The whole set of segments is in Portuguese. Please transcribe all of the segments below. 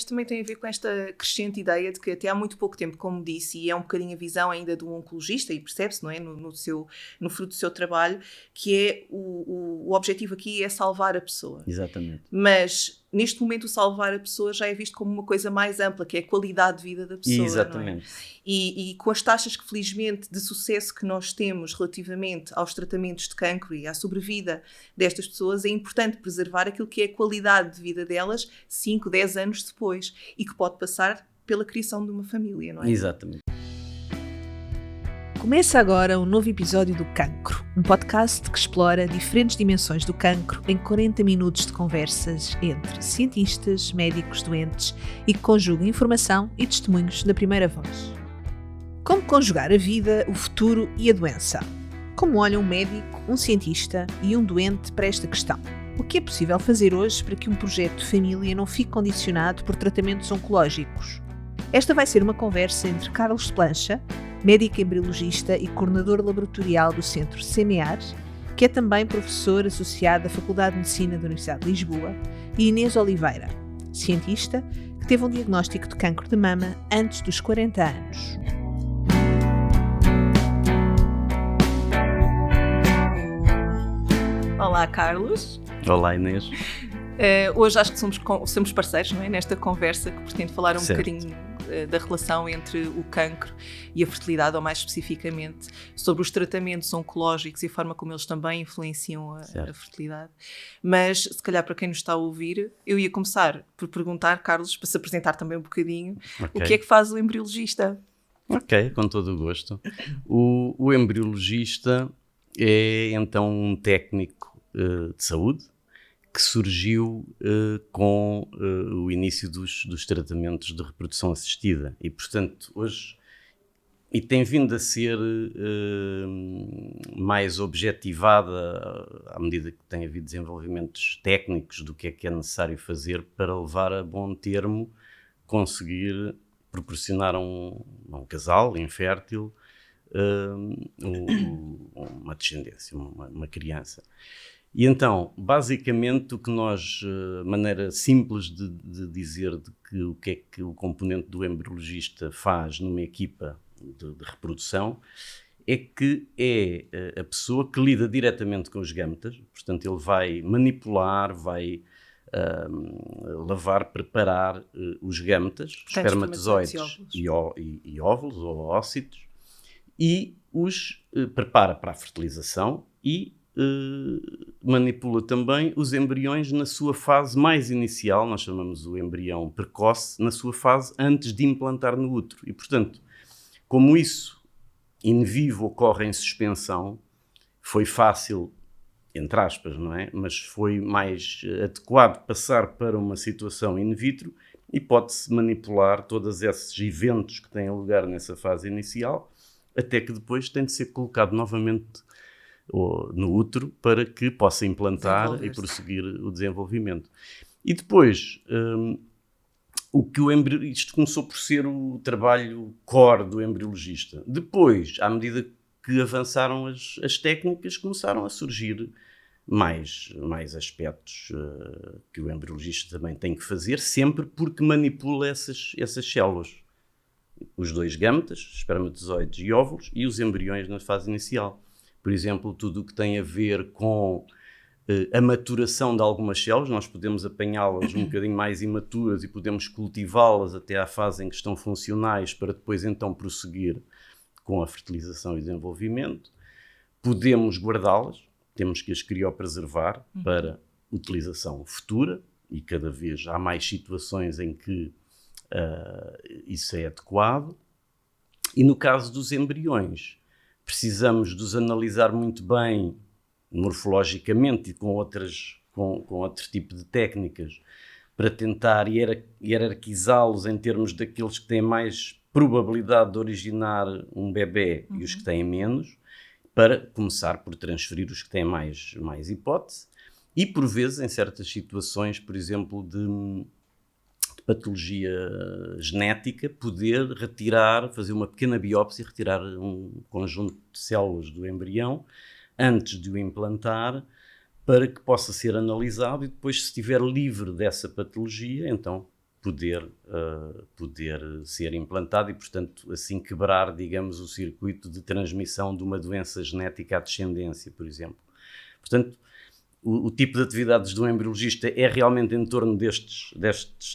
também tem a ver com esta crescente ideia de que até há muito pouco tempo, como disse, e é um bocadinho a visão ainda do oncologista, e percebe-se, não é, no fruto do seu trabalho, que é o objetivo aqui é salvar a pessoa. Exatamente. Mas neste momento o salvar a pessoa já é visto como uma coisa mais ampla, que é a qualidade de vida da pessoa. Exatamente. Não é? E com as taxas que felizmente de sucesso que nós temos relativamente aos tratamentos de cancro e à sobrevida destas pessoas, é importante preservar aquilo que é a qualidade de vida delas 5, 10 anos depois, e que pode passar pela criação de uma família, não é? Exatamente. Começa agora um novo episódio do Cancro, um podcast que explora diferentes dimensões do cancro em 40 minutos de conversas entre cientistas, médicos, doentes e que conjuga informação e testemunhos da primeira voz. Como conjugar a vida, o futuro e a doença? Como olha um médico, um cientista e um doente para esta questão? O que é possível fazer hoje para que um projeto de família não fique condicionado por tratamentos oncológicos? Esta vai ser uma conversa entre Carlos Plancha, médico embriologista e coordenador laboratorial do Centro CEMEAR, que é também professor associado da Faculdade de Medicina da Universidade de Lisboa, e Inês Oliveira, cientista que teve um diagnóstico de cancro de mama antes dos 40 anos. Olá, Carlos. Olá, Inês. Hoje acho que somos parceiros, não é? Nesta conversa que pretende falar um certo. bocadinho da relação entre o cancro e a fertilidade, ou mais especificamente sobre os tratamentos oncológicos e a forma como eles também influenciam a fertilidade. Mas, se calhar, para quem nos está a ouvir, eu ia começar por perguntar, Carlos, para se apresentar também um bocadinho, O que é que faz o embriologista? Ok, com todo o gosto. O embriologista é, então, um técnico de saúde que surgiu com o início dos tratamentos de reprodução assistida e, portanto, hoje e tem vindo a ser mais objetivada à medida que tem havido desenvolvimentos técnicos do que é necessário fazer para levar a bom termo, conseguir proporcionar a um casal infértil uma descendência, uma criança. E então, basicamente, o que nós, maneira simples de dizer o que é que o componente do embriologista faz numa equipa de reprodução, é que é a pessoa que lida diretamente com os gametas, portanto ele vai manipular, vai lavar, preparar os gametas, espermatozoides e óvulos ou ócitos, e os prepara para a fertilização e manipula também os embriões na sua fase mais inicial, nós chamamos o embrião precoce, na sua fase antes de implantar no útero. E, portanto, como isso in vivo ocorre em suspensão, foi fácil, entre aspas, não é? Mas foi mais adequado passar para uma situação in vitro e pode-se manipular todos esses eventos que têm lugar nessa fase inicial, até que depois tem de ser colocado novamente no útero para que possa implantar e prosseguir o desenvolvimento. E depois, isto começou por ser o trabalho core do embriologista. Depois, à medida que avançaram as técnicas, começaram a surgir mais aspectos que o embriologista também tem que fazer, sempre porque manipula essas células. Os dois gametas, espermatozoides e óvulos, e os embriões na fase inicial. Por exemplo, tudo o que tem a ver com a maturação de algumas células, nós podemos apanhá-las um bocadinho mais imaturas e podemos cultivá-las até à fase em que estão funcionais para depois então prosseguir com a fertilização e desenvolvimento. Podemos guardá-las, temos que as criopreservar para utilização futura e cada vez há mais situações em que isso é adequado. E no caso dos embriões, precisamos de os analisar muito bem morfologicamente e com outro tipo de técnicas para tentar hierarquizá-los em termos daqueles que têm mais probabilidade de originar um bebé e os que têm menos, para começar por transferir os que têm mais hipótese e, por vezes, em certas situações, por exemplo, de patologia genética, poder fazer uma pequena biópsia, retirar um conjunto de células do embrião antes de o implantar, para que possa ser analisado e depois, se estiver livre dessa patologia, então poder ser implantado e, portanto, assim quebrar, digamos, o circuito de transmissão de uma doença genética à descendência, por exemplo. Portanto, o tipo de atividades do embriologista é realmente em torno destes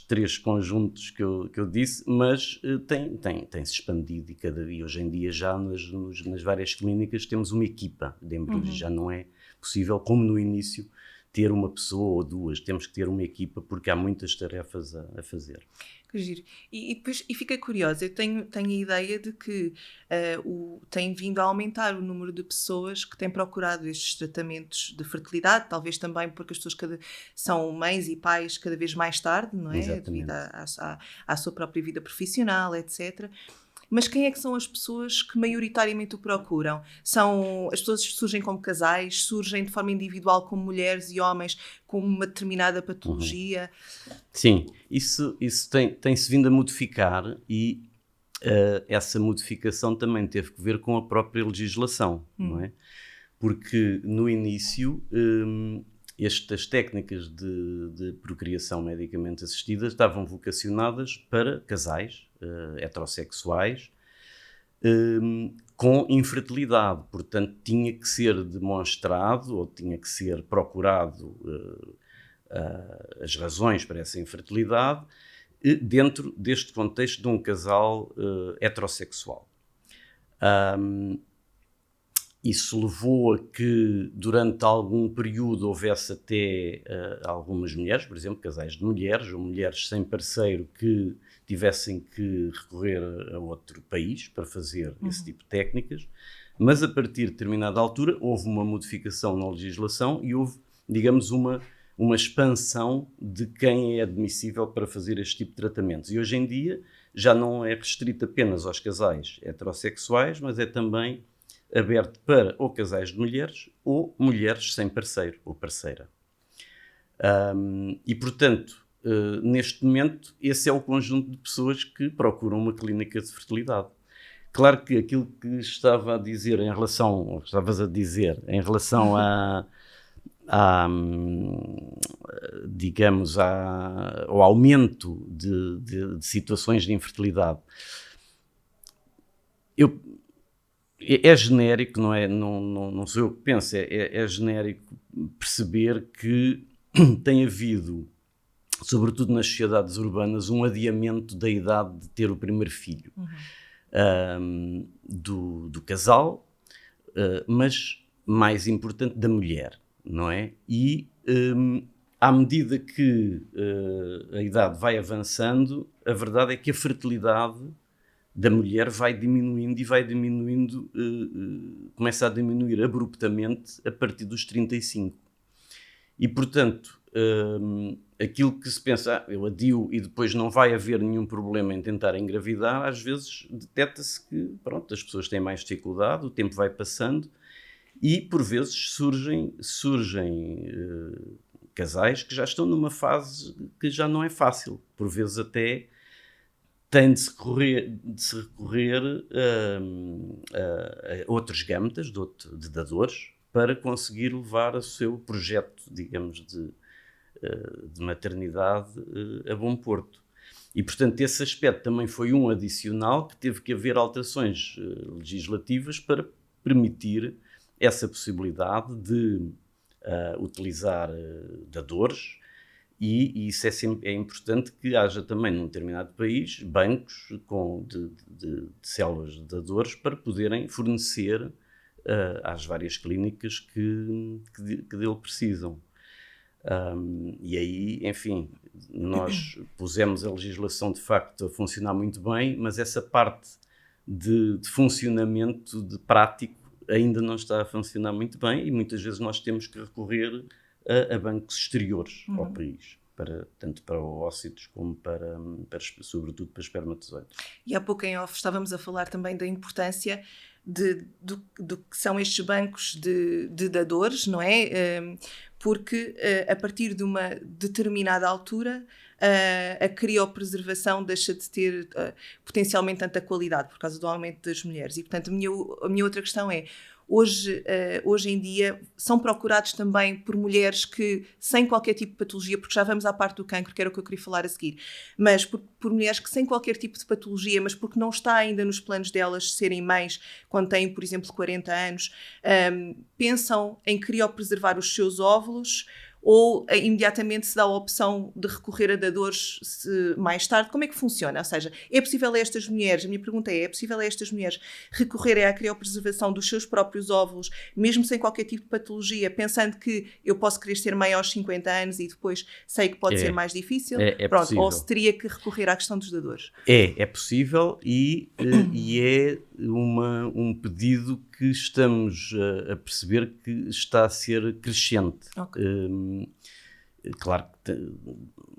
3 conjuntos que eu disse, mas tem-se expandido e cada dia, hoje em dia, já nas várias clínicas temos uma equipa de embriologia. Já não é possível, como no início, ter uma pessoa ou 2, temos que ter uma equipa porque há muitas tarefas a fazer. Que giro. E depois fiquei curiosa, eu tenho a ideia de que tem vindo a aumentar o número de pessoas que têm procurado estes tratamentos de fertilidade, talvez também porque as pessoas são mães e pais cada vez mais tarde, não é? Exatamente. Devido à sua própria vida profissional, etc. Mas quem é que são as pessoas que maioritariamente o procuram? São as pessoas que surgem como casais, surgem de forma individual como mulheres e homens com uma determinada patologia? Sim, isso tem-se vindo a modificar e essa modificação também teve que ver com a própria legislação, não é? Porque no início estas técnicas de procriação medicamente assistida estavam vocacionadas para casais heterossexuais com infertilidade, portanto tinha que ser demonstrado ou tinha que ser procurado as razões para essa infertilidade dentro deste contexto de um casal heterossexual. Isso levou a que durante algum período houvesse até algumas mulheres, por exemplo, casais de mulheres ou mulheres sem parceiro que tivessem que recorrer a outro país para fazer esse tipo de técnicas, mas a partir de determinada altura houve uma modificação na legislação e houve, digamos, uma expansão de quem é admissível para fazer este tipo de tratamentos. E hoje em dia já não é restrito apenas aos casais heterossexuais, mas é também aberto para ou casais de mulheres ou mulheres sem parceiro ou parceira. E, portanto, neste momento, esse é o conjunto de pessoas que procuram uma clínica de fertilidade. Claro que aquilo que estavas a dizer em relação digamos, ao aumento de situações de infertilidade, é genérico, não sou eu que penso, é genérico perceber que tem havido, sobretudo nas sociedades urbanas, um adiamento da idade de ter o primeiro filho do casal, mas mais importante da mulher, não é? E à medida que a idade vai avançando, a verdade é que a fertilidade da mulher vai diminuindo e começa a diminuir abruptamente a partir dos 35. E, portanto, aquilo que se pensa, eu adio e depois não vai haver nenhum problema em tentar engravidar, às vezes detecta-se que, pronto, as pessoas têm mais dificuldade, o tempo vai passando e, por vezes, surgem casais que já estão numa fase que já não é fácil. Por vezes até tem de se recorrer a outros gametas de dadores para conseguir levar o seu projeto, digamos, de maternidade a bom porto. E, portanto, esse aspecto também foi um adicional que teve que haver alterações legislativas para permitir essa possibilidade de utilizar dadores. E isso é importante que haja também num determinado país bancos de células de dadores para poderem fornecer às várias clínicas que dele precisam. E aí, enfim, nós pusemos a legislação de facto a funcionar muito bem, mas essa parte de funcionamento de prático ainda não está a funcionar muito bem e muitas vezes nós temos que recorrer a bancos exteriores ao país, tanto para ovócitos como sobretudo para espermatozoides. E há pouco em off estávamos a falar também da importância do que são estes bancos de dadores, não é? Porque a partir de uma determinada altura a criopreservação deixa de ter potencialmente tanta qualidade por causa do aumento das mulheres. E, portanto, a minha outra questão é: hoje em dia são procurados também por mulheres que, sem qualquer tipo de patologia, porque já vamos à parte do cancro, que era o que eu queria falar a seguir, mas por mulheres que sem qualquer tipo de patologia, mas porque não está ainda nos planos delas serem mães, quando têm, por exemplo, 40 anos, pensam em criopreservar os seus óvulos, ou imediatamente se dá a opção de recorrer a dadores mais tarde? Como é que funciona? Ou seja, é possível a estas mulheres, a minha pergunta é possível a estas mulheres recorrerem à criopreservação dos seus próprios óvulos, mesmo sem qualquer tipo de patologia, pensando que eu posso querer ser mãe aos 50 anos e depois sei que pode ser mais difícil? Pronto, possível. ou se teria que recorrer à questão dos dadores? É possível e é um pedido que estamos a perceber que está a ser crescente. Okay. Claro que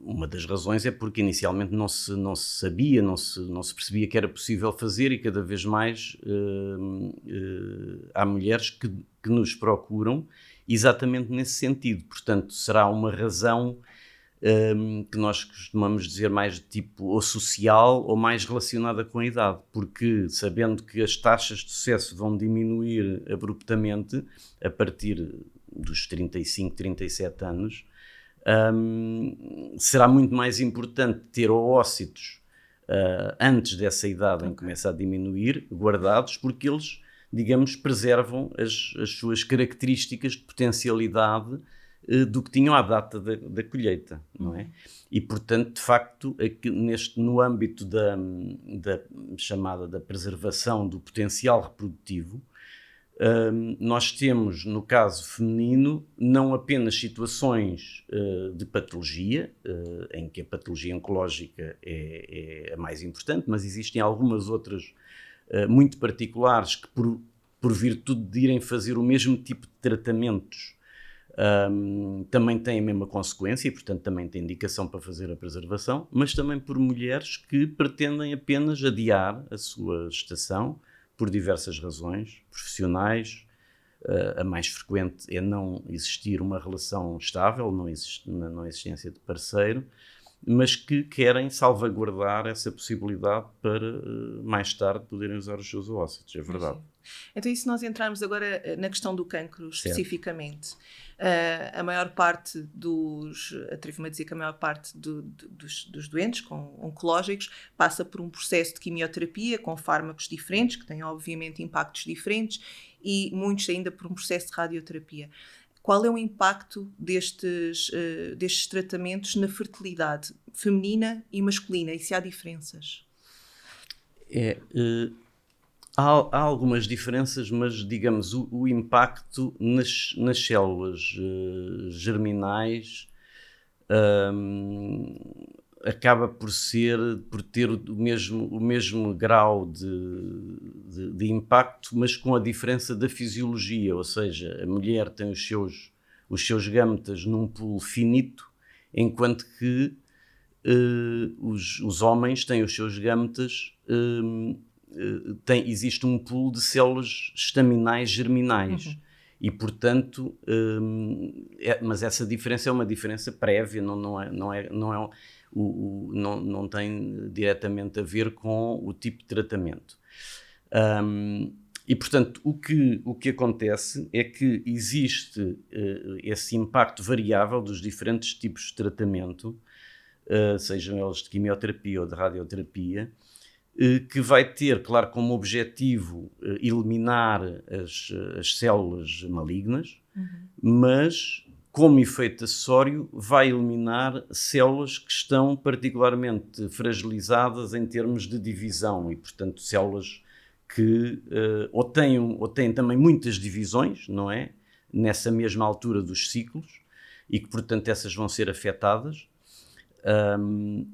uma das razões é porque inicialmente não se sabia, não se percebia que era possível fazer, e cada vez mais há mulheres que nos procuram exatamente nesse sentido. Portanto, será uma razão que nós costumamos dizer mais de tipo ou social ou mais relacionada com a idade, porque sabendo que as taxas de sucesso vão diminuir abruptamente a partir dos 35, 37 anos, será muito mais importante ter oócitos antes dessa idade em que começa a diminuir, guardados, porque eles, digamos, preservam as suas características de potencialidade do que tinham à data da colheita, não é? E, portanto, de facto, no âmbito da chamada da preservação do potencial reprodutivo, nós temos, no caso feminino, não apenas situações de patologia, em que a patologia oncológica é a mais importante, mas existem algumas outras muito particulares que, por virtude de irem fazer o mesmo tipo de tratamentos, também têm a mesma consequência e, portanto, também têm indicação para fazer a preservação, mas também por mulheres que pretendem apenas adiar a sua gestação por diversas razões profissionais. A mais frequente é não existir uma relação estável, não existência de parceiro, mas que querem salvaguardar essa possibilidade para mais tarde poderem usar os seus óvulos, é verdade. Então, e se nós entrarmos agora na questão do cancro especificamente, a maior parte atrevo-me a dizer que a maior parte dos doentes oncológicos passa por um processo de quimioterapia com fármacos diferentes, que têm obviamente impactos diferentes, e muitos ainda por um processo de radioterapia. Qual é o impacto destes tratamentos na fertilidade feminina e masculina, e se há diferenças? Há algumas diferenças, mas, digamos, o impacto nas células germinais acaba por ter o mesmo grau de impacto, mas com a diferença da fisiologia, ou seja, a mulher tem os seus gametas num pool finito, enquanto que os homens têm os seus gametas, existe um pool de células estaminais germinais. E, portanto, mas essa diferença é uma diferença prévia, não tem diretamente a ver com o tipo de tratamento. E, portanto, o que acontece é que existe esse impacto variável dos diferentes tipos de tratamento, sejam eles de quimioterapia ou de radioterapia, que vai ter, claro, como objetivo eliminar as células malignas, mas, como efeito acessório, vai eliminar células que estão particularmente fragilizadas em termos de divisão e, portanto, células que ou têm também muitas divisões, não é? Nessa mesma altura dos ciclos, e que, portanto, essas vão ser afetadas.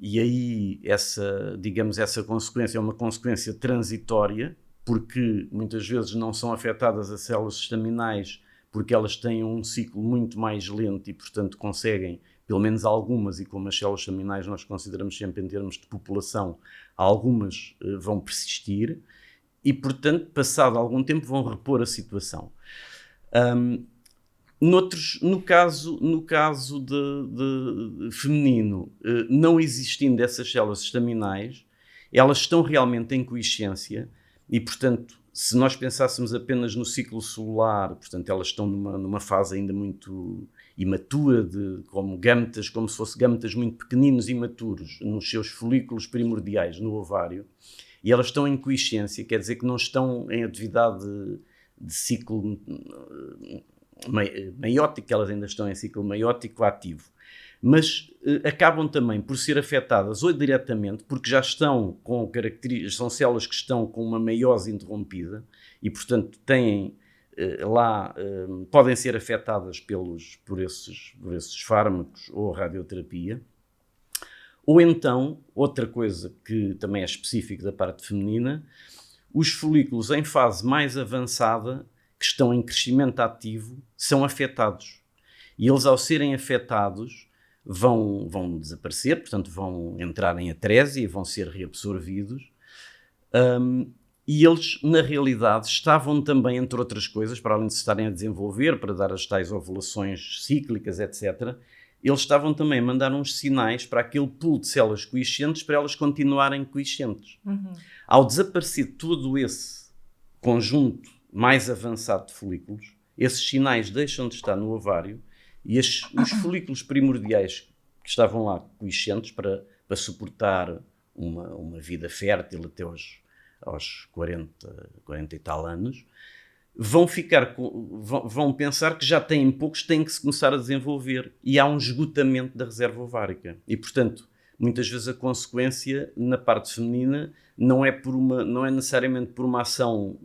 E aí essa consequência é uma consequência transitória, porque muitas vezes não são afetadas as células estaminais, porque elas têm um ciclo muito mais lento e, portanto, conseguem, pelo menos algumas, e como as células estaminais nós consideramos sempre em termos de população, algumas vão persistir e, portanto, passado algum tempo vão repor a situação. No caso de feminino, não existindo essas células estaminais, elas estão realmente em quiescência e, portanto, se nós pensássemos apenas no ciclo celular, portanto, elas estão numa fase ainda muito imatura, como se fossem gametas muito pequeninos e imaturos, nos seus folículos primordiais no ovário, e elas estão em quiescência, quer dizer que não estão em atividade de ciclo meiótico, elas ainda estão em ciclo meiótico ativo. Mas acabam também por ser afetadas ou diretamente, porque já estão com características, são células que estão com uma meiose interrompida e, portanto, têm podem ser afetadas por esses fármacos ou radioterapia. Ou então, outra coisa que também é específica da parte feminina, os folículos em fase mais avançada, que estão em crescimento ativo, são afetados. E eles, ao serem afetados, vão desaparecer, portanto vão entrar em atresia e vão ser reabsorvidos. E eles, na realidade, estavam também, entre outras coisas, para além de se estarem a desenvolver, para dar as tais ovulações cíclicas, etc., eles estavam também a mandar uns sinais para aquele pool de células quiescentes para elas continuarem quiescentes. Ao desaparecer todo esse conjunto mais avançado de folículos, esses sinais deixam de estar no ovário e os folículos primordiais que estavam lá quiescentes para suportar uma vida fértil até aos 40 e tal anos, vão pensar que já têm poucos, têm que se começar a desenvolver e há um esgotamento da reserva ovárica. E, portanto, muitas vezes a consequência na parte feminina não é necessariamente por uma ação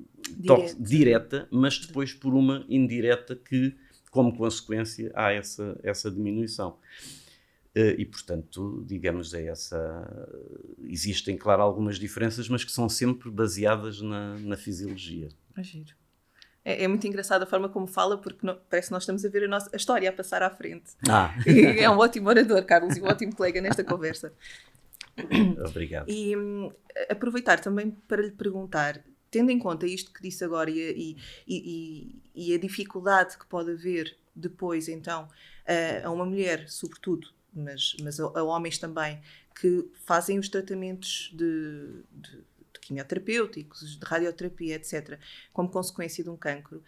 direta, mas depois por uma indireta que, como consequência, há essa diminuição. E, portanto, digamos, existem, claro, algumas diferenças, mas que são sempre baseadas na fisiologia. Giro. É muito engraçado a forma como fala, porque parece que nós estamos a ver a história a passar à frente. É um ótimo orador, Carlos, e um ótimo colega nesta conversa. Obrigado. E aproveitar também para lhe perguntar, tendo em conta isto que disse agora e a dificuldade que pode haver depois, então, a uma mulher, sobretudo, mas a homens também, que fazem os tratamentos de quimioterapêuticos, de radioterapia, etc., como consequência de um cancro,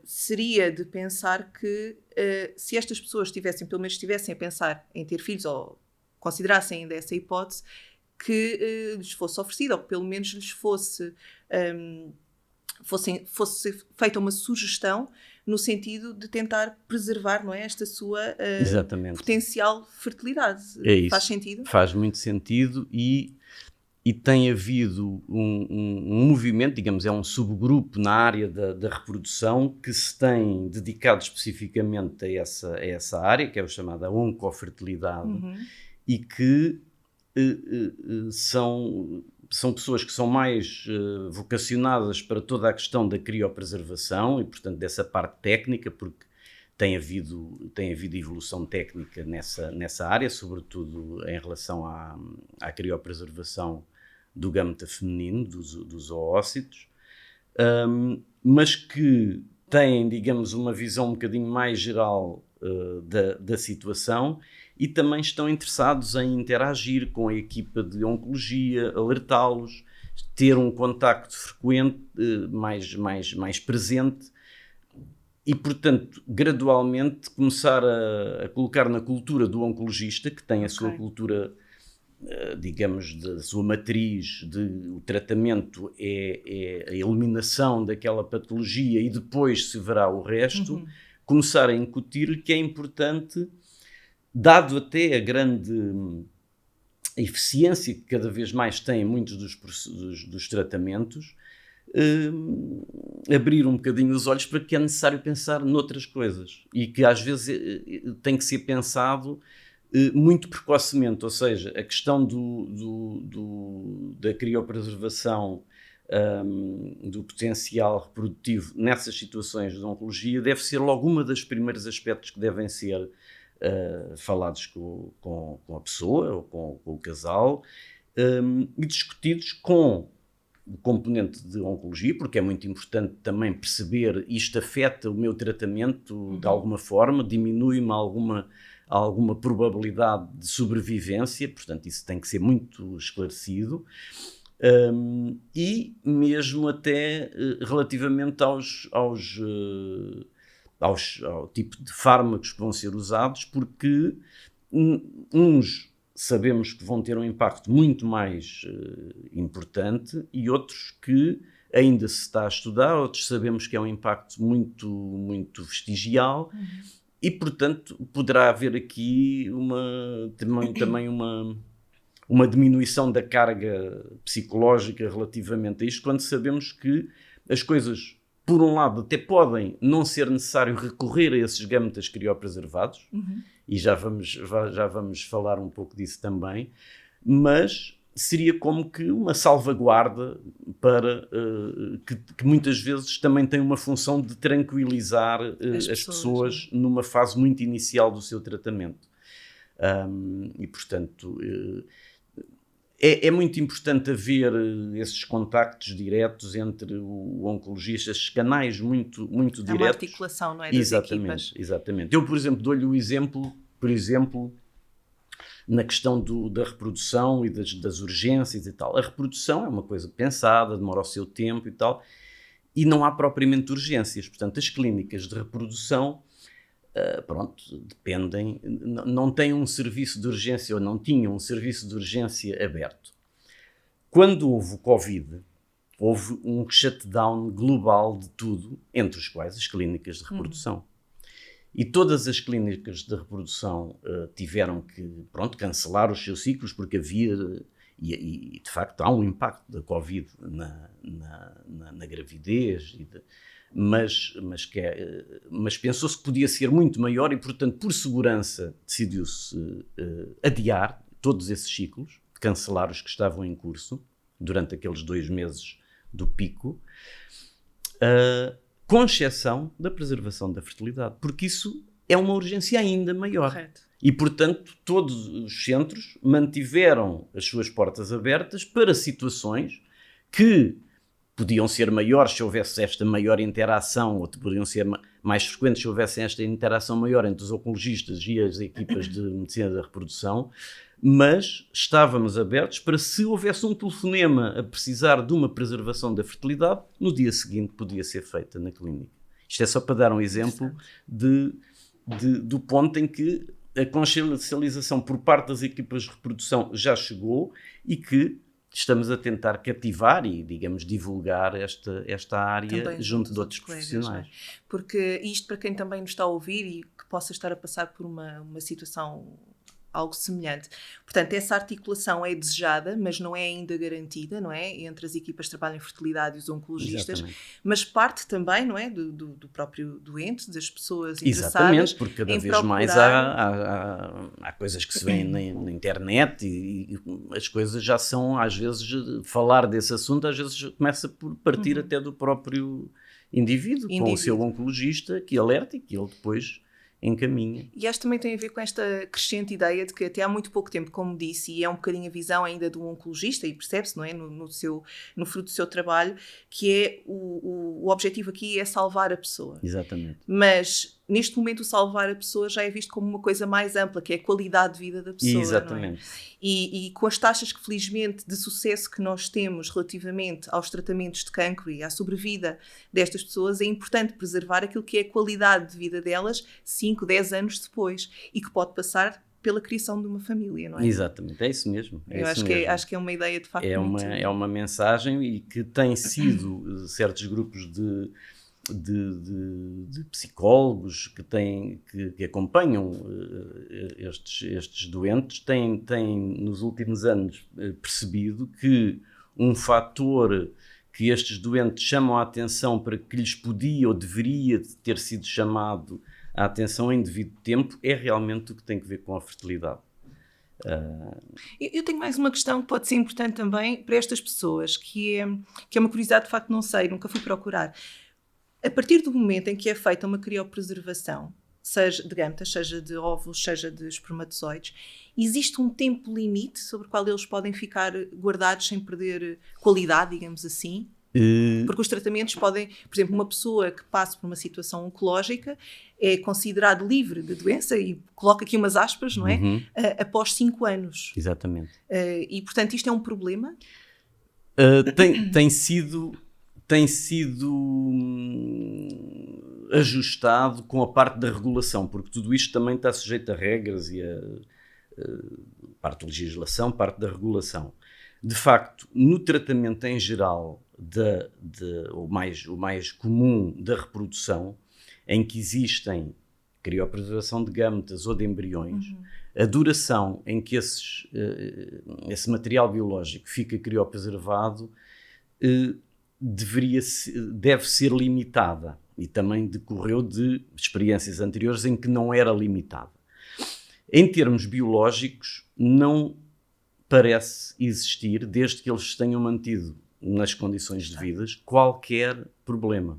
seria de pensar que se estas pessoas pelo menos estivessem a pensar em ter filhos ou considerassem ainda essa hipótese, que lhes fosse oferecida, ou que pelo menos lhes fosse feita uma sugestão no sentido de tentar preservar, não é, esta sua potencial fertilidade. É isso. Faz sentido? Faz muito sentido e tem havido um movimento, digamos, é um subgrupo na área da reprodução que se tem dedicado especificamente a essa área, que é o chamada oncofertilidade, e que são pessoas que são mais vocacionadas para toda a questão da criopreservação e, portanto, dessa parte técnica, porque tem havido evolução técnica nessa área, sobretudo em relação à criopreservação do gâmeta feminino, dos oócitos, mas que têm, digamos, uma visão um bocadinho mais geral da situação e também estão interessados em interagir com a equipa de oncologia, alertá-los, ter um contacto frequente, mais presente e, portanto, gradualmente começar a colocar na cultura do oncologista, que tem a sua cultura, digamos, da sua matriz, o tratamento é a eliminação daquela patologia e depois se verá o resto, começar a incutir-lhe que é importante, dado até a grande eficiência que cada vez mais têm muitos dos tratamentos, abrir um bocadinho os olhos para que é necessário pensar noutras coisas e que às vezes tem que ser pensado muito precocemente, ou seja, a questão da criopreservação do potencial reprodutivo nessas situações de oncologia deve ser logo uma das primeiros aspectos que devem ser falados com a pessoa ou com o casal e discutidos com o componente de oncologia, porque é muito importante também perceber isto afeta o meu tratamento de alguma forma, diminui-me alguma probabilidade de sobrevivência, portanto isso tem que ser muito esclarecido, E mesmo até relativamente ao tipo de fármacos que vão ser usados, porque uns sabemos que vão ter um impacto muito mais importante e outros que ainda se está a estudar, outros sabemos que é um impacto muito, muito vestigial. E, portanto, poderá haver aqui também uma diminuição da carga psicológica relativamente a isto, quando sabemos que as coisas, por um lado, até podem não ser necessário recorrer a esses gametas criopreservados, e já vamos falar um pouco disso também, mas seria como que uma salvaguarda para que muitas vezes também tem uma função de tranquilizar as pessoas numa fase muito inicial do seu tratamento. E, portanto, é muito importante haver esses contactos diretos entre o oncologista, esses canais muito, muito diretos. É uma articulação, não é? Das equipas. Exatamente. Eu, por exemplo, dou-lhe o exemplo, na questão da reprodução e das urgências e tal. A reprodução é uma coisa pensada, demora o seu tempo e tal, e não há propriamente urgências. Portanto, as clínicas de reprodução, dependem, não têm um serviço de urgência ou não tinham um serviço de urgência aberto. Quando houve o Covid, houve um shutdown global de tudo, entre os quais as clínicas de reprodução. E todas as clínicas de reprodução tiveram que, cancelar os seus ciclos, porque havia, e de facto há um impacto da Covid na gravidez, mas pensou-se que podia ser muito maior e, portanto, por segurança, decidiu-se adiar todos esses ciclos, cancelar os que estavam em curso, durante aqueles 2 meses do pico, com exceção da preservação da fertilidade, porque isso é uma urgência ainda maior. Correto. E, portanto, todos os centros mantiveram as suas portas abertas para situações que podiam ser maiores se houvesse esta maior interação, ou podiam ser mais frequentes se houvesse esta interação maior entre os oncologistas e as equipas de medicina da reprodução, mas estávamos abertos para, se houvesse um telefonema a precisar de uma preservação da fertilidade, no dia seguinte podia ser feita na clínica. Isto é só para dar um exemplo do ponto em que a consciencialização por parte das equipas de reprodução já chegou e que estamos a tentar cativar e, digamos, divulgar esta área também junto de outros profissionais. Porque isto, para quem também nos está a ouvir e que possa estar a passar por uma situação algo semelhante. Portanto, essa articulação é desejada, mas não é ainda garantida, não é? Entre as equipas que trabalham em fertilidade e os oncologistas. Exatamente. Mas parte também, não é? Do próprio doente, das pessoas interessadas. Exatamente, porque cada vez mais há coisas que se veem na internet e as coisas já são, às vezes, falar desse assunto, às vezes começa por partir até do próprio indivíduo, com o seu oncologista, que alerta e que ele depois encaminha. E acho que também tem a ver com esta crescente ideia de que até há muito pouco tempo, como disse, e é um bocadinho a visão ainda do oncologista, e percebe-se, não é, no fruto do seu trabalho, que é o objetivo aqui é salvar a pessoa. Exatamente. Mas neste momento o salvar a pessoa já é visto como uma coisa mais ampla, que é a qualidade de vida da pessoa. Exatamente. Não é? E com as taxas que, felizmente, de sucesso que nós temos relativamente aos tratamentos de cancro e à sobrevida destas pessoas, é importante preservar aquilo que é a qualidade de vida delas 5, 10 anos depois, e que pode passar pela criação de uma família, não é? Exatamente, é isso mesmo. Acho que é uma ideia de facto é uma mensagem e que tem sido certos grupos de psicólogos que acompanham estes doentes têm nos últimos anos percebido que um fator que estes doentes chamam a atenção para que lhes podia ou deveria ter sido chamado a atenção em devido tempo é realmente o que tem a ver com a fertilidade. Eu tenho mais uma questão que pode ser importante também para estas pessoas, que é uma curiosidade, de facto não sei, nunca fui procurar. A partir do momento em que é feita uma criopreservação, seja de gametas, seja de óvulos, seja de espermatozoides, existe um tempo limite sobre o qual eles podem ficar guardados sem perder qualidade, digamos assim? Porque os tratamentos podem, por exemplo, uma pessoa que passa por uma situação oncológica é considerado livre de doença, e coloca aqui umas aspas, não é? Após 5 anos. Exatamente. E, portanto, isto é um problema? Tem sido ajustado com a parte da regulação, porque tudo isto também está sujeito a regras e a parte da legislação, parte da regulação. De facto, no tratamento em geral, o mais comum da reprodução, em que existem criopreservação de gâmetas ou de embriões, a duração em que esse material biológico fica criopreservado deve ser limitada, e também decorreu de experiências anteriores em que não era limitada. Em termos biológicos, não parece existir, desde que eles tenham mantido nas condições devidas, qualquer problema.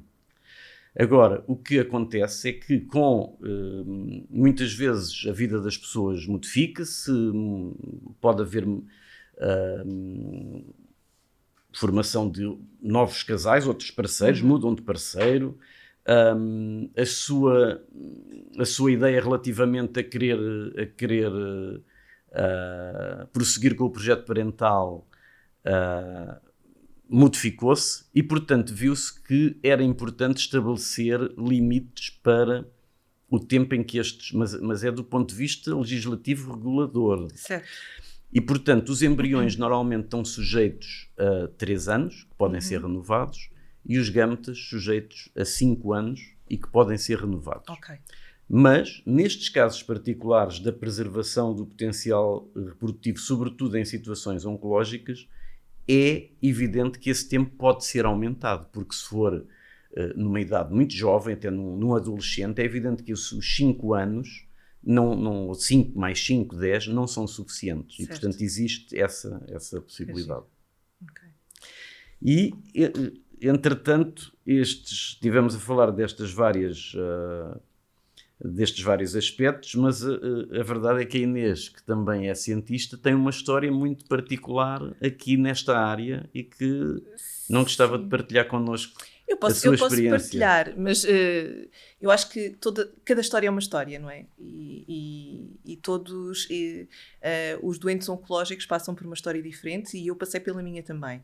Agora, o que acontece é que muitas vezes a vida das pessoas modifica-se, pode haver formação de novos casais, outros parceiros, mudam de parceiro, a sua ideia relativamente a querer prosseguir com o projeto parental modificou-se e, portanto, viu-se que era importante estabelecer limites para o tempo em que mas é do ponto de vista legislativo regulador. Certo. E, portanto, os embriões normalmente estão sujeitos a 3 anos, que podem ser renovados, e os gâmetas sujeitos a 5 anos e que podem ser renovados. Okay. Mas, nestes casos particulares da preservação do potencial reprodutivo, sobretudo em situações oncológicas, é evidente que esse tempo pode ser aumentado, porque se for numa idade muito jovem, até num adolescente, é evidente que os 5 anos, 5 mais 5, 10, não são suficientes. Certo. E, portanto, existe essa possibilidade. Okay. E, entretanto, estivemos a falar destes vários aspectos, mas a verdade é que a Inês, que também é cientista, tem uma história muito particular aqui nesta área e que não gostava de partilhar connosco. Eu posso partilhar, mas eu acho que cada história é uma história, não é? E todos os doentes oncológicos passam por uma história diferente e eu passei pela minha também.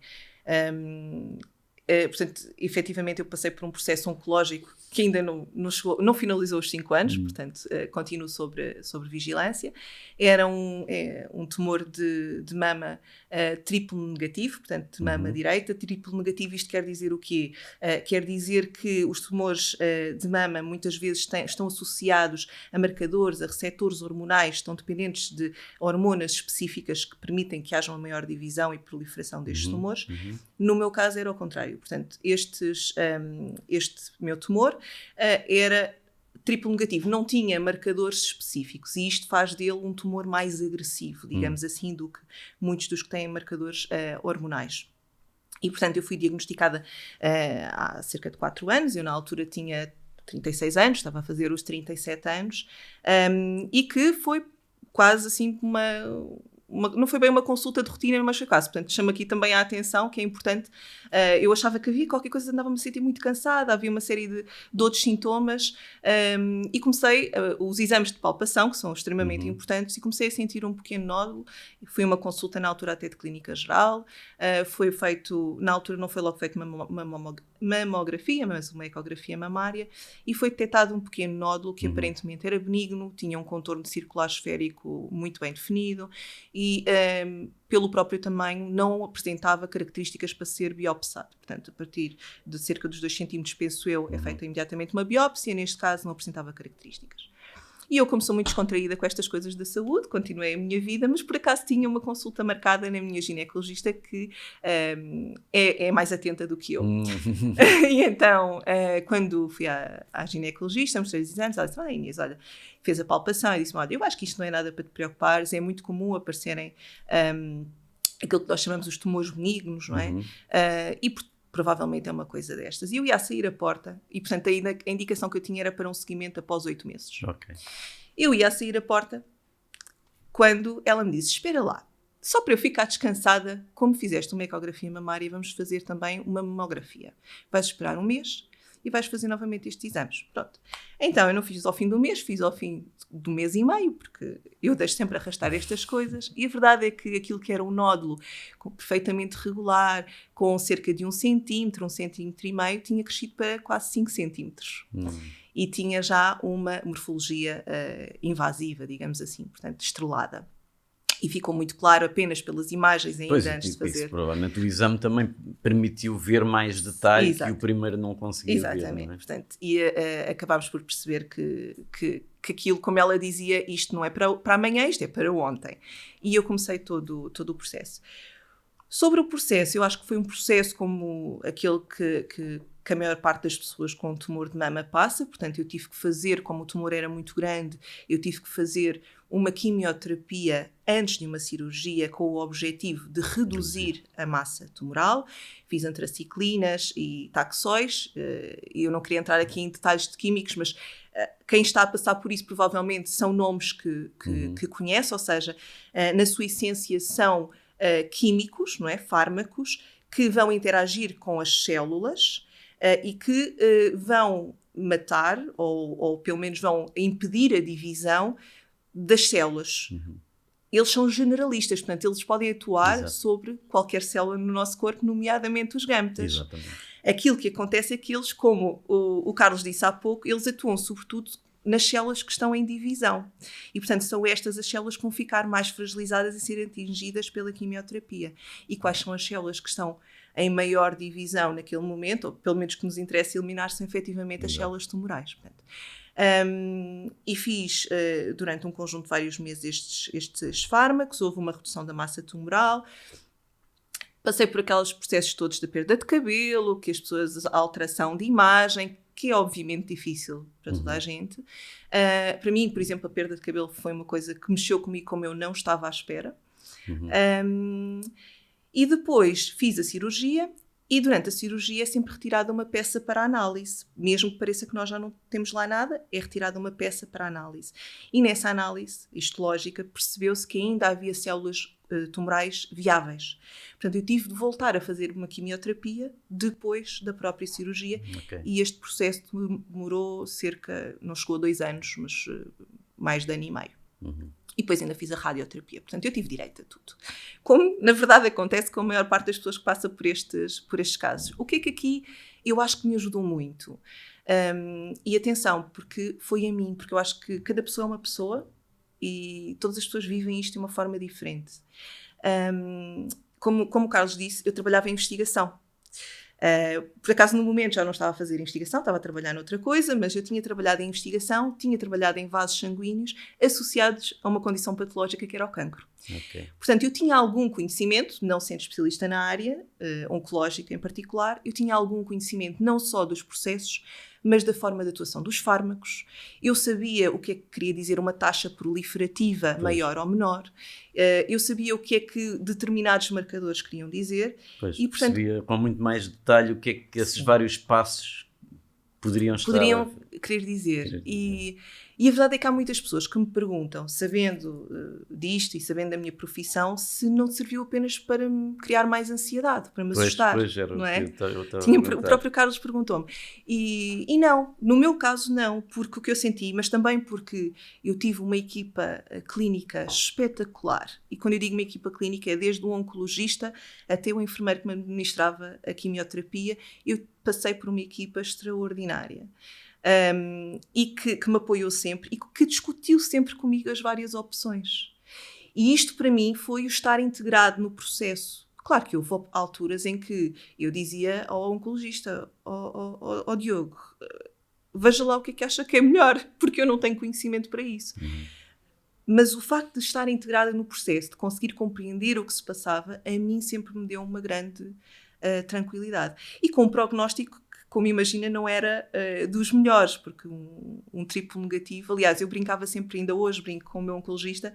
Portanto, efetivamente eu passei por um processo oncológico que ainda não finalizou os 5 anos, portanto, continuo sobre vigilância. Era um tumor de mama triplo negativo, portanto, de mama direita. Triplo negativo, isto quer dizer o quê? Quer dizer que os tumores de mama muitas vezes estão associados a marcadores, a receptores hormonais, estão dependentes de hormonas específicas que permitem que haja uma maior divisão e proliferação destes tumores. No meu caso era ao contrário. Portanto, este meu tumor era triplo negativo, não tinha marcadores específicos e isto faz dele um tumor mais agressivo, digamos assim, do que muitos dos que têm marcadores hormonais. E, portanto, eu fui diagnosticada há cerca de 4 anos, eu na altura tinha 36 anos, estava a fazer os 37 anos, e que foi quase assim não foi bem uma consulta de rotina, mas foi quase. Portanto, chamo aqui também a atenção, que é importante. Eu achava que havia qualquer coisa, andava-me a sentir muito cansada, havia uma série de outros sintomas, e comecei os exames de palpação, que são extremamente importantes, e comecei a sentir um pequeno nódulo. Foi uma consulta na altura até de clínica geral, foi feito, na altura não foi logo feito uma mamografia, mas uma ecografia mamária, e foi detectado um pequeno nódulo que aparentemente era benigno, tinha um contorno circular esférico muito bem definido, e pelo próprio tamanho não apresentava características para ser biopsado. Portanto, a partir de cerca dos 2 centímetros, penso eu, é feita imediatamente uma biópsia, neste caso não apresentava características. E eu, como sou muito descontraída com estas coisas da saúde, continuei a minha vida, mas por acaso tinha uma consulta marcada na minha ginecologista que é mais atenta do que eu. E então, quando fui à ginecologista, mostrei os exames, ela disse, Inês, olha, fez a palpação e disse-me, olha, eu acho que isto não é nada para te preocupares, é muito comum aparecerem aquilo que nós chamamos os tumores benignos, não é? E provavelmente é uma coisa destas. E eu ia sair a porta, e portanto a indicação que eu tinha era para um seguimento após 8 meses. Okay. Eu ia sair a porta quando ela me disse, espera lá, só para eu ficar descansada, como fizeste uma ecografia mamária, vamos fazer também uma mamografia. Vais esperar 1 mês e vais fazer novamente estes exames. Pronto. Então, eu não fiz ao fim do mês, fiz ao fim do mês e meio, porque eu deixo sempre arrastar estas coisas, e a verdade é que aquilo que era um nódulo perfeitamente regular, com cerca de 1 centímetro, 1,5 centímetros, tinha crescido para quase 5 centímetros. E tinha já uma morfologia invasiva, digamos assim, portanto, estrelada. E ficou muito claro apenas pelas imagens ainda antes de fazer. Isso, provavelmente o exame também permitiu ver mais detalhe que o primeiro não conseguia ver. Exatamente. Não é? Portanto, e acabámos por perceber que aquilo, como ela dizia, isto não é para amanhã, isto é para ontem. E eu comecei todo o processo. Sobre o processo, eu acho que foi um processo como aquele que a maior parte das pessoas com tumor de mama passa. Portanto, eu tive que fazer, como o tumor era muito grande, eu tive que fazer uma quimioterapia antes de uma cirurgia com o objetivo de reduzir a massa tumoral. Fiz antraciclinas e taxóis. Eu não queria entrar aqui em detalhes de químicos, mas quem está a passar por isso provavelmente são nomes que conhece, ou seja, na sua essência são químicos, não é? Fármacos, que vão interagir com as células e que vão matar ou pelo menos vão impedir a divisão das células. Eles são generalistas, portanto, eles podem atuar sobre qualquer célula no nosso corpo, nomeadamente os gâmetas. Exatamente. Aquilo que acontece é que eles, como o Carlos disse há pouco, eles atuam sobretudo nas células que estão em divisão. E, portanto, são estas as células que vão ficar mais fragilizadas e serem atingidas pela quimioterapia. E quais são as células que estão em maior divisão naquele momento, ou pelo menos que nos interessa eliminar, são efetivamente as células tumorais. Portanto, e fiz durante um conjunto de vários meses estes fármacos, houve uma redução da massa tumoral, passei por aqueles processos todos da perda de cabelo, que as pessoas, a alteração de imagem, que é obviamente difícil para toda a gente. Para mim, por exemplo, a perda de cabelo foi uma coisa que mexeu comigo como eu não estava à espera. E depois fiz a cirurgia, e durante a cirurgia é sempre retirada uma peça para análise. Mesmo que pareça que nós já não temos lá nada, é retirada uma peça para análise. E nessa análise histológica percebeu-se que ainda havia células tumorais viáveis. Portanto, eu tive de voltar a fazer uma quimioterapia depois da própria cirurgia. E este processo demorou não chegou a 2 anos, mas mais de 1 ano e meio. E depois ainda fiz a radioterapia. Portanto, eu tive direito a tudo. Como, na verdade, acontece com a maior parte das pessoas que passa por estes casos. O que é que aqui eu acho que me ajudou muito? E atenção, porque foi a mim, porque eu acho que cada pessoa é uma pessoa e todas as pessoas vivem isto de uma forma diferente. Como o Carlos disse, eu trabalhava em investigação. Por acaso, no momento, já não estava a fazer investigação, estava a trabalhar noutra coisa, mas eu tinha trabalhado em investigação, tinha trabalhado em vasos sanguíneos associados a uma condição patológica que era o cancro. Portanto, eu tinha algum conhecimento, não sendo especialista na área, oncológica em particular, eu tinha algum conhecimento não só dos processos, mas da forma de atuação dos fármacos. Eu sabia o que é que queria dizer uma taxa proliferativa maior ou menor. Eu sabia o que é que determinados marcadores queriam dizer. E, portanto, percebia com muito mais detalhe o que é que esses vários passos poderiam querer dizer. E a verdade é que há muitas pessoas que me perguntam, sabendo disto e sabendo da minha profissão, se não serviu apenas para me criar mais ansiedade, para me assustar. Não é? O próprio Carlos perguntou-me. E não, no meu caso não, porque o que eu senti, mas também porque eu tive uma equipa clínica espetacular. E quando eu digo uma equipa clínica, é desde o oncologista até o enfermeiro que me administrava a quimioterapia. Eu passei por uma equipa extraordinária. E que me apoiou sempre e que discutiu sempre comigo as várias opções. E isto para mim foi o estar integrado no processo. Claro que houve alturas em que eu dizia ao oncologista, ao Diogo, veja lá o que é que acha que é melhor, porque eu não tenho conhecimento para isso. Mas o facto de estar integrada no processo, de conseguir compreender o que se passava, a mim sempre me deu uma grande tranquilidade. E com um prognóstico que, como imagina, não era dos melhores, porque um triplo negativo, aliás, eu brincava sempre, ainda hoje brinco com o meu oncologista,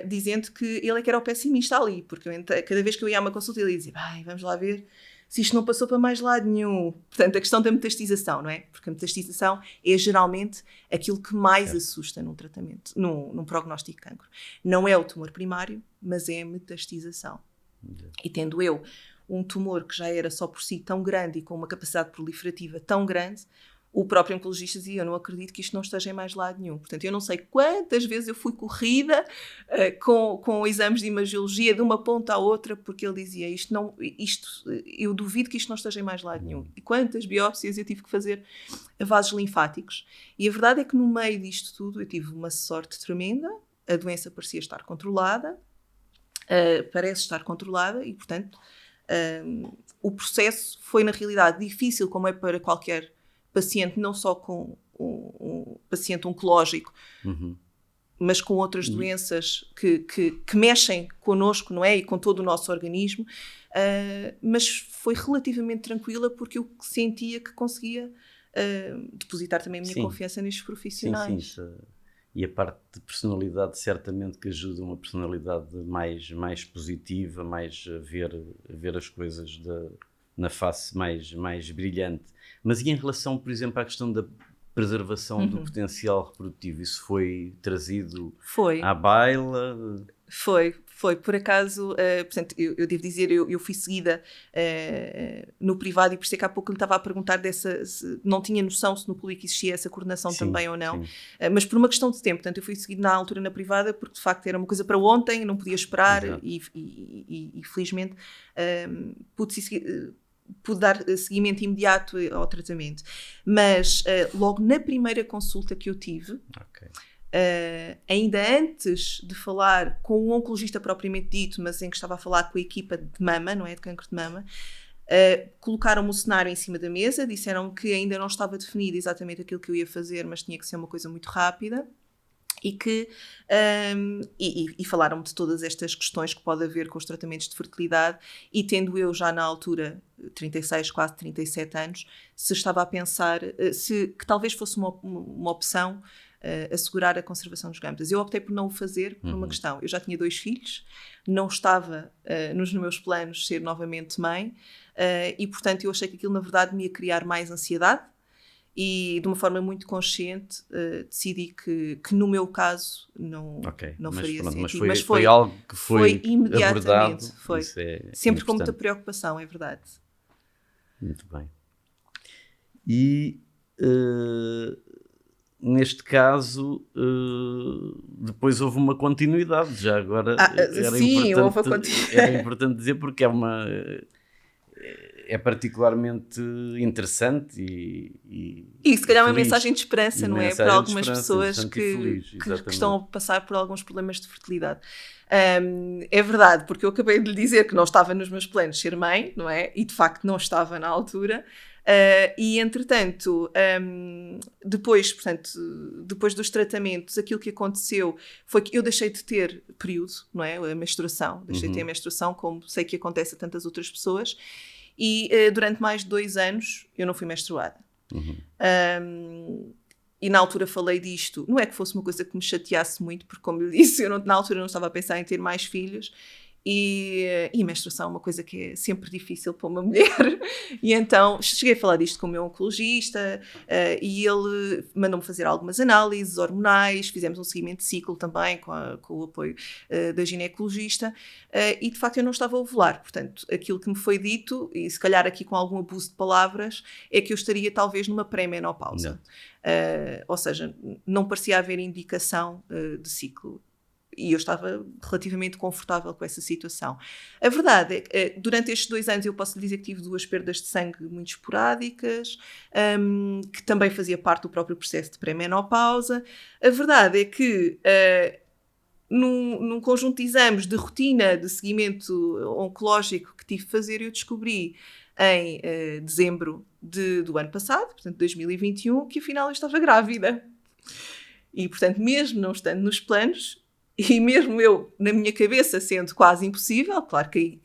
dizendo que ele é que era o pessimista ali, porque cada vez que eu ia a uma consulta ele dizia, vamos lá ver se isto não passou para mais lado nenhum. Portanto, a questão da metastização, não é? Porque a metastização é geralmente aquilo que mais assusta num tratamento, num prognóstico de cancro. Não é o tumor primário, mas é a metastização. E tendo eu um tumor que já era só por si tão grande e com uma capacidade proliferativa tão grande, o próprio oncologista dizia: eu não acredito que isto não esteja em mais lado nenhum. Portanto, eu não sei quantas vezes eu fui corrida com exames de imagiologia de uma ponta à outra, porque ele dizia: eu duvido que isto não esteja em mais lado nenhum. E quantas biópsias eu tive que fazer a vasos linfáticos. E a verdade é que no meio disto tudo eu tive uma sorte tremenda, a doença parecia estar controlada, parece estar controlada e, portanto, o processo foi na realidade difícil, como é para qualquer paciente, não só com um paciente oncológico, mas com outras doenças que mexem connosco, não é? E com todo o nosso organismo, mas foi relativamente tranquila porque eu sentia que conseguia depositar também a minha confiança nestes profissionais. Sim. E a parte de personalidade certamente que ajuda uma personalidade mais positiva, mais a ver as coisas na face mais brilhante. Mas e em relação, por exemplo, à questão da preservação do potencial reprodutivo, isso foi trazido à baila? Foi. Por acaso, portanto, eu devo dizer, eu fui seguida no privado, e por isso é que há pouco lhe estava a perguntar não tinha noção se no público existia essa coordenação também ou não, mas por uma questão de tempo. Portanto, eu fui seguida na altura na privada porque de facto era uma coisa para ontem, não podia esperar. E felizmente pude dar seguimento imediato ao tratamento. Mas logo na primeira consulta que eu tive, ainda antes de falar com o oncologista propriamente dito, mas em que estava a falar com a equipa de mama, não é, de cancro de mama, colocaram-me o cenário em cima da mesa, disseram que ainda não estava definido exatamente aquilo que eu ia fazer, mas tinha que ser uma coisa muito rápida. E falaram-me de todas estas questões que pode haver com os tratamentos de fertilidade, e tendo eu já na altura 36, quase 37 anos, se estava a pensar que talvez fosse uma opção assegurar a conservação dos gametas. Eu optei por não o fazer por uma questão. Eu já tinha 2 filhos, não estava nos meus planos ser novamente mãe, e portanto eu achei que aquilo na verdade me ia criar mais ansiedade. E de uma forma muito consciente decidi que no meu caso não faria sentido. Mas foi algo que foi imediatamente abordado. Foi. Sempre com muita preocupação, é verdade. Muito bem. E neste caso depois houve uma continuidade. Já agora era importante dizer, porque é particularmente interessante e se calhar feliz. Uma mensagem de esperança, não é? Para algumas pessoas que estão a passar por alguns problemas de fertilidade. É verdade, porque eu acabei de lhe dizer que não estava nos meus planos ser mãe, não é? E de facto não estava na altura. E entretanto, depois dos tratamentos, aquilo que aconteceu foi que eu deixei de ter período, não é? A menstruação, deixei de ter a menstruação, como sei que acontece a tantas outras pessoas. E durante mais de 2 anos eu não fui menstruada. E na altura falei disto, não é que fosse uma coisa que me chateasse muito, porque como eu disse, na altura não estava a pensar em ter mais filhos, e a menstruação é uma coisa que é sempre difícil para uma mulher. E então cheguei a falar disto com o meu oncologista, e ele mandou-me fazer algumas análises hormonais, fizemos um seguimento de ciclo também com o apoio da ginecologista, e de facto eu não estava a ovular. Portanto, aquilo que me foi dito, e se calhar aqui com algum abuso de palavras, é que eu estaria talvez numa pré-menopausa. Ou seja, não parecia haver indicação de ciclo. E eu estava relativamente confortável com essa situação. A verdade é que durante estes 2 anos eu posso lhe dizer que tive 2 perdas de sangue muito esporádicas, que também fazia parte do próprio processo de pré-menopausa. A verdade é que num conjunto de exames de rotina de seguimento oncológico que tive de fazer, eu descobri em dezembro do ano passado, portanto 2021, que afinal eu estava grávida. E portanto, mesmo não estando nos planos, e mesmo eu, na minha cabeça, sendo quase impossível, claro que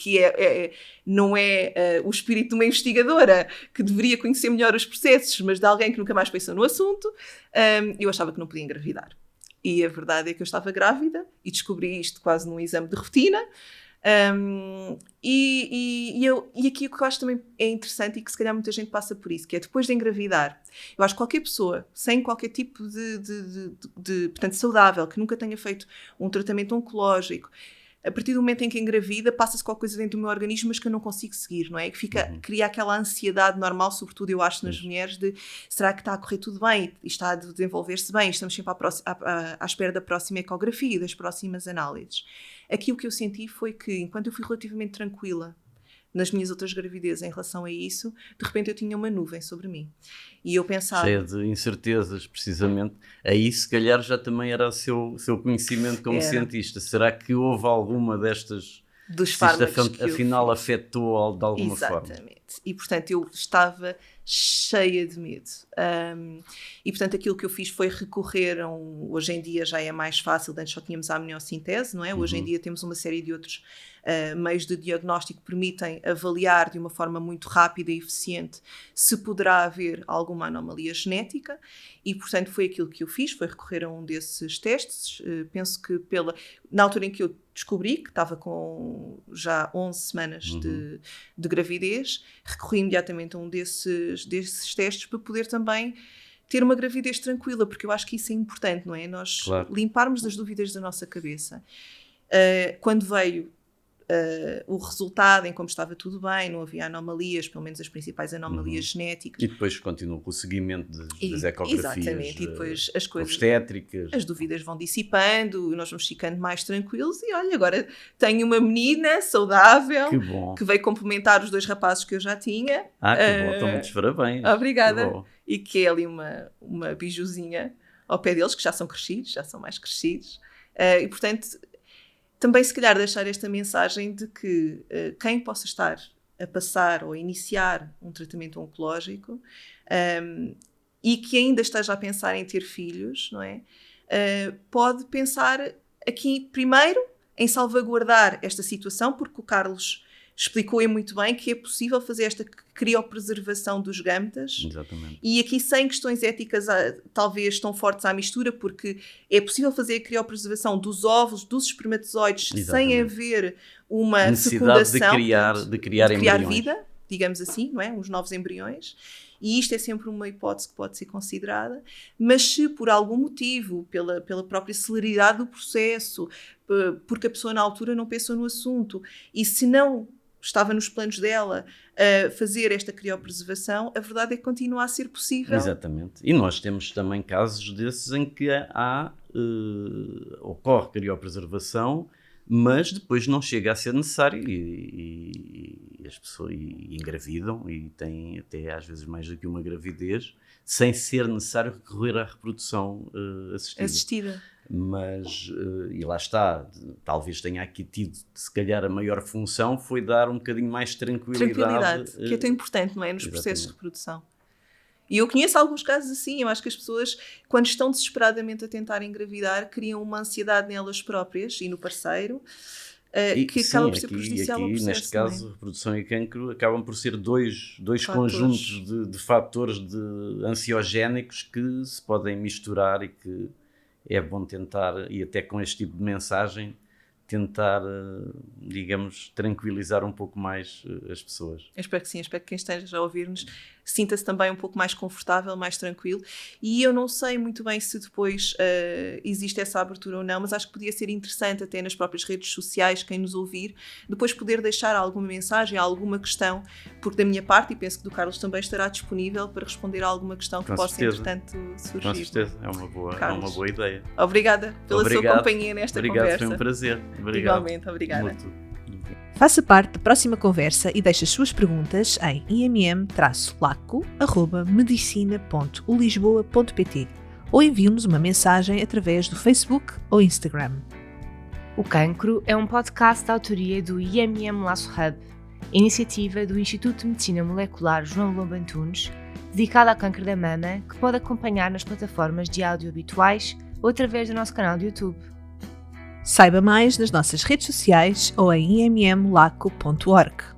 não é o espírito de uma investigadora que deveria conhecer melhor os processos, mas de alguém que nunca mais pensou no assunto, eu achava que não podia engravidar. E a verdade é que eu estava grávida e descobri isto quase num exame de rotina. E aqui o que eu acho também é interessante, e que se calhar muita gente passa por isso, que é depois de engravidar, eu acho que qualquer pessoa sem qualquer tipo portanto, saudável, que nunca tenha feito um tratamento oncológico, a partir do momento em que engravida, passa-se qualquer coisa dentro do meu organismo, mas que eu não consigo seguir, não é? Que cria aquela ansiedade normal, sobretudo eu acho nas mulheres, de será que está a correr tudo bem? E está a desenvolver-se bem? Estamos sempre à espera da próxima ecografia e das próximas análises. Aqui o que eu senti foi que, enquanto eu fui relativamente tranquila nas minhas outras gravidezes em relação a isso, de repente eu tinha uma nuvem sobre mim. E eu pensava... Cheia de incertezas, precisamente. Aí, se calhar, já também era o seu conhecimento como cientista. Será que houve alguma destas... Dos fármacos que afinal afetou de alguma forma? Exatamente. E, portanto, eu estava cheia de medo. E, portanto, aquilo que eu fiz foi recorrer a hoje em dia já é mais fácil, antes só tínhamos a amniocintese, não é? Hoje em dia temos uma série de outros meios de diagnóstico que permitem avaliar de uma forma muito rápida e eficiente se poderá haver alguma anomalia genética e, portanto, foi aquilo que eu fiz, foi recorrer a um desses testes. Penso que na altura em que eu descobri que estava com já 11 semanas de gravidez, recorri imediatamente a um desses testes para poder também ter uma gravidez tranquila, porque eu acho que isso é importante, não é? Nós limparmos as dúvidas da nossa cabeça. Quando veio o resultado em como estava tudo bem, não havia anomalias, pelo menos as principais anomalias genéticas. E depois continua com o seguimento das ecografias. Exatamente, e depois as coisas obstétricas. As dúvidas vão dissipando, nós vamos ficando mais tranquilos e olha, agora tenho uma menina saudável que veio complementar os 2 rapazes que eu já tinha. Que bom, estão muitos parabéns. Obrigada. E que é ali uma bijuzinha ao pé deles, que já são crescidos, já são mais crescidos. E portanto... Também, se calhar, deixar esta mensagem de que quem possa estar a passar ou a iniciar um tratamento oncológico e que ainda esteja a pensar em ter filhos, não é? Pode pensar aqui, primeiro, em salvaguardar esta situação, porque o Carlos explicou muito bem que é possível fazer esta criopreservação dos gametas. Exatamente. E aqui sem questões éticas talvez tão fortes à mistura, porque é possível fazer a criopreservação dos óvulos, dos espermatozoides, sem haver uma necessidade fecundação. de criar embriões. Vida, digamos assim, não é? Uns novos embriões. E isto é sempre uma hipótese que pode ser considerada, mas se por algum motivo, pela própria celeridade do processo, porque a pessoa na altura não pensou no assunto, e se não estava nos planos dela fazer esta criopreservação, a verdade é que continua a ser possível. Exatamente. E nós temos também casos desses em que ocorre criopreservação, mas depois não chega a ser necessário e as pessoas engravidam e têm até às vezes mais do que uma gravidez, sem ser necessário recorrer à reprodução assistida. Mas, e lá está, talvez tenha aqui tido, se calhar a maior função foi dar um bocadinho mais de tranquilidade. Que é tão importante, não é? Nos processos de reprodução. E eu conheço alguns casos assim, eu acho que as pessoas, quando estão desesperadamente a tentar engravidar, criam uma ansiedade nelas próprias e no parceiro, que acaba por ser prejudicial ao processo. Neste caso, reprodução e cancro acabam por ser dois conjuntos de fatores ansiogénicos que se podem misturar e que é bom tentar, e até com este tipo de mensagem, tentar, digamos, tranquilizar um pouco mais as pessoas. Eu espero que sim, espero que quem esteja a ouvir-nos sinta-se também um pouco mais confortável, mais tranquilo. E eu não sei muito bem se depois existe essa abertura ou não, mas acho que podia ser interessante até nas próprias redes sociais, quem nos ouvir, depois poder deixar alguma mensagem, alguma questão, porque da minha parte, e penso que do Carlos também estará disponível para responder a alguma questão que possa, entretanto, surgir. Com certeza, é uma boa ideia. Obrigada pela sua companhia nesta conversa. Foi um prazer. Obrigado. Igualmente, obrigada. Muito. Faça parte da próxima conversa e deixe as suas perguntas em imm-laco@medicina.ulisboa.pt ou envie-nos uma mensagem através do Facebook ou Instagram. O Cancro é um podcast da autoria do IMM Laço Hub, iniciativa do Instituto de Medicina Molecular João Lobo Antunes, dedicada ao cancro da mama, que pode acompanhar nas plataformas de áudio habituais ou através do nosso canal de YouTube. Saiba mais nas nossas redes sociais ou em immlaco.org.